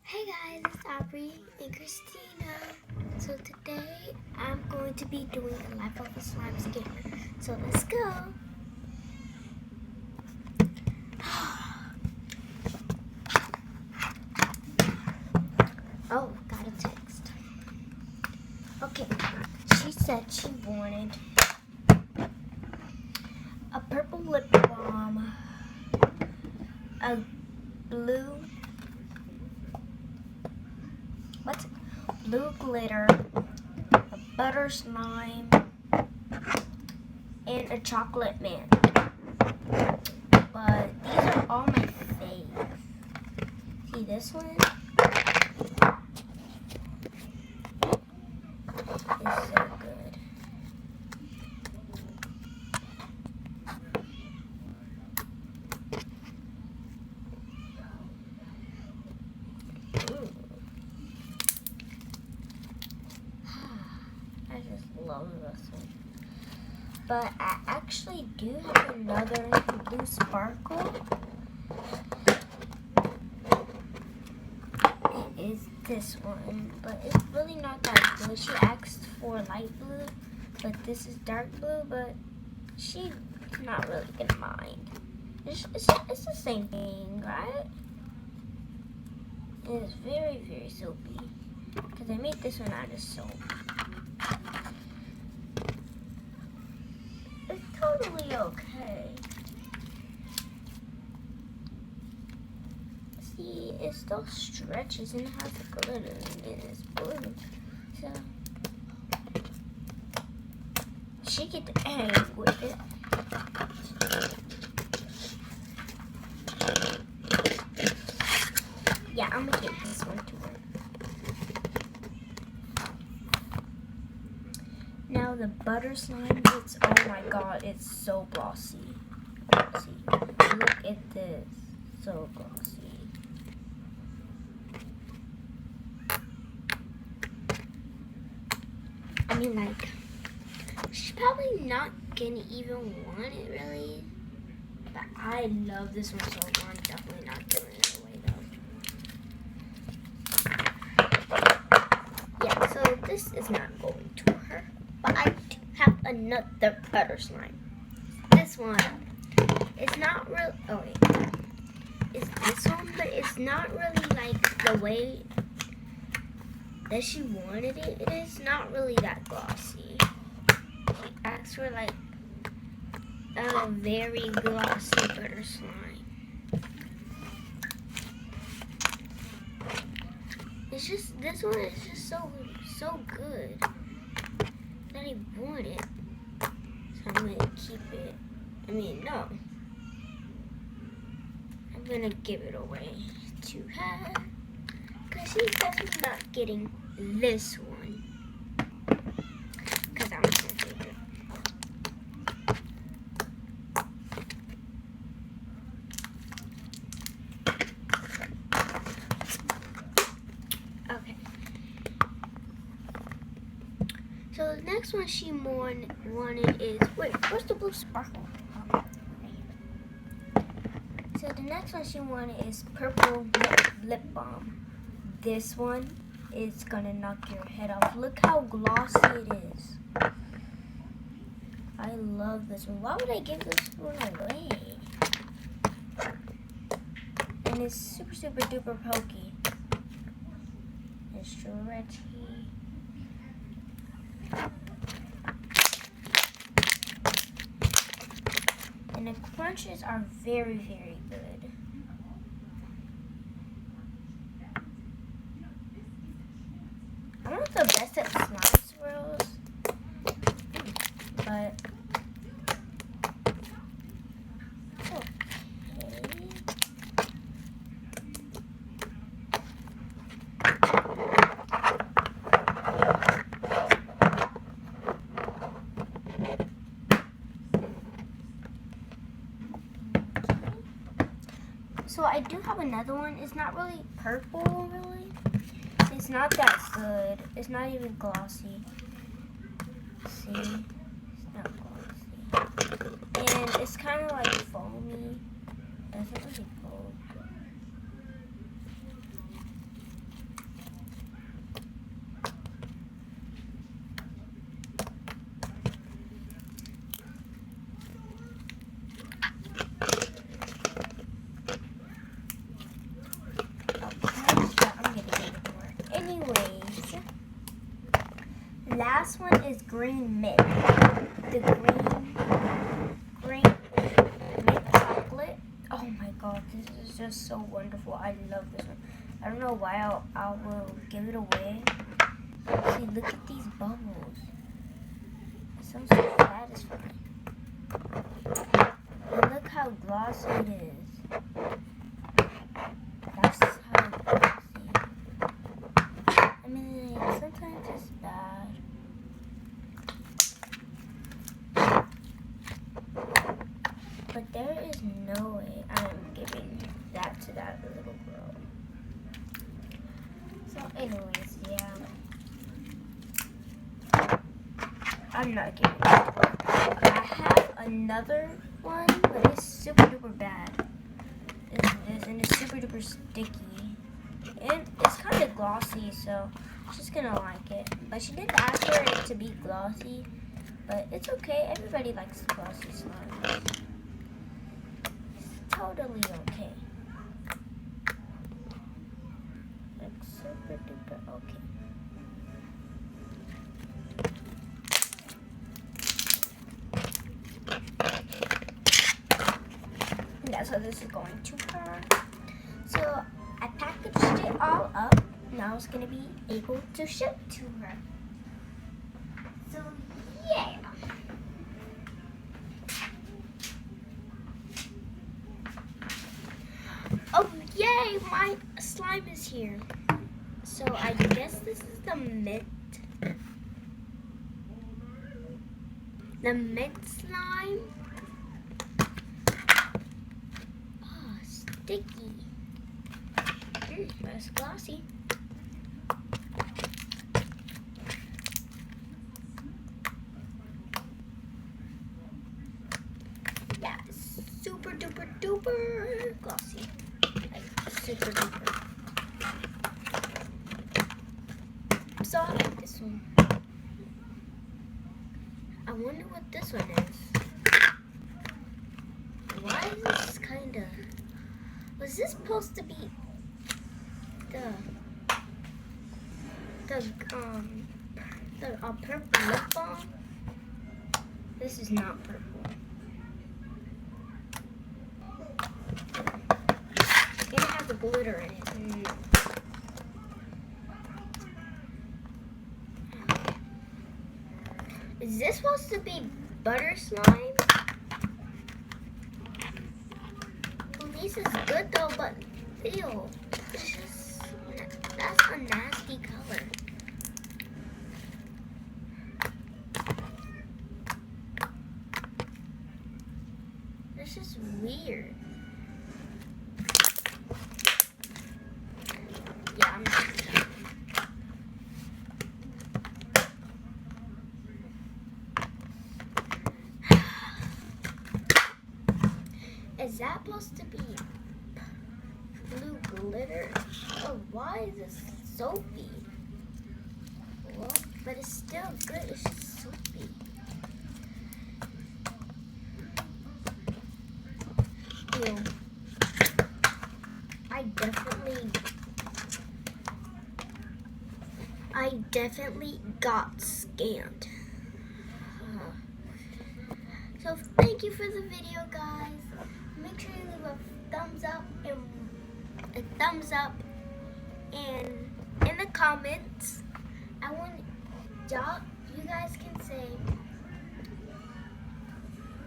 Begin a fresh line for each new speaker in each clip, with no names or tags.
Hey guys, it's Aubrey and Christina. So today I'm going to be doing a Life of a Slime Scammer. So let's go. Oh, got a text. Okay, she said she wanted a purple lip balm, a blue, blue glitter, a butter slime, and a chocolate man. But these are all my faves. See this one? It's so good. Ooh. I just love this one. But I actually do have another blue sparkle. It is this one, but it's really not that good. She asked for light blue, but this is dark blue, but she's not really gonna mind. It's the same thing, right? It is very, very soapy, because I made this one out of soap. It's totally okay. See, it still stretches and it has a glitter and it's blue. So she get the hang with it. Yeah, I'm gonna get this one to her. Now the butter slime, oh my god, it's so glossy. Look at this, so glossy. I mean, like, she's probably not gonna even want it really, but I love this one so much. I'm definitely not giving it away though. Yeah, so this is not going to her, but I do have another butter slime. This one, it's not real. Oh wait, it's this one, but it's not really like the way that she wanted it. It is not really that glossy. She asked for like a very glossy butter slime. It's just, this one is just so good that I want it. So I'm gonna keep it. I mean, no. I'm gonna give it away to her, because she's definitely not getting this one, because I'm gonna take it. Okay. So the next one she wanted is, wait, where's the blue sparkle? So the next one she wanted is purple lip balm. This one is gonna knock your head off. Look how glossy it is. I love this one. Why would I give this one away? And it's super, super duper pokey. And stretchy. And the crunches are very, very good. I'm not the best at slime swirls, but so I do have another one. It's not really purple, really. It's not that good. It's not even glossy. See? It's not glossy. And it's kind of like foamy. Doesn't really fold. last one is green mint. The green mint chocolate. Oh my god, this is just so wonderful. I love this one. I don't know why I will give it away. See, look at these bubbles. It sounds so satisfying. And look how glossy it is. That's how glossy. I mean, like, sometimes it's bad. But there is no way I'm giving that to that little girl. So anyways, yeah. I'm not giving it to her. I have another one, but it's super duper bad. It's this, and it's super duper sticky. And it's kind of glossy, so she's gonna like it. But she did ask for it to be glossy, but it's okay. Everybody likes glossy slime. It's totally okay. Like super duper okay. Yeah, so this is going to her. So I packaged it all up. Now it's gonna be able to ship to her. So yeah. Oh yay! My slime is here. So I guess this is the mint. The mint slime. Oh, sticky. That's glossy. Yeah, super duper duper glossy. Like super duper. So I like this one. I wonder what this one is. Why is this kinda... Was this supposed to be the purple lip balm? This is not purple. It's gonna have the glitter in it. Is this supposed to be butter slime? Well, this is good though, but ew. It's just, that's a nasty color. This is weird. Yeah, I'm not. Is that supposed to be blue glitter? Oh, why is this soapy? Well, but it's still good. It's just soapy. Ew. I definitely got scammed. So thank you for the video, guys. Make sure you leave a thumbs up and in the comments, I want you guys can say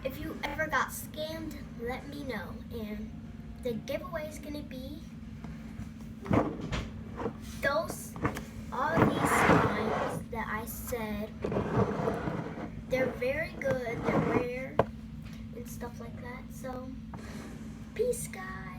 if you ever got scammed, let me know. And the giveaway is gonna be all these slimes that I said. They're very good, they're rare and stuff like that. So peace, guys.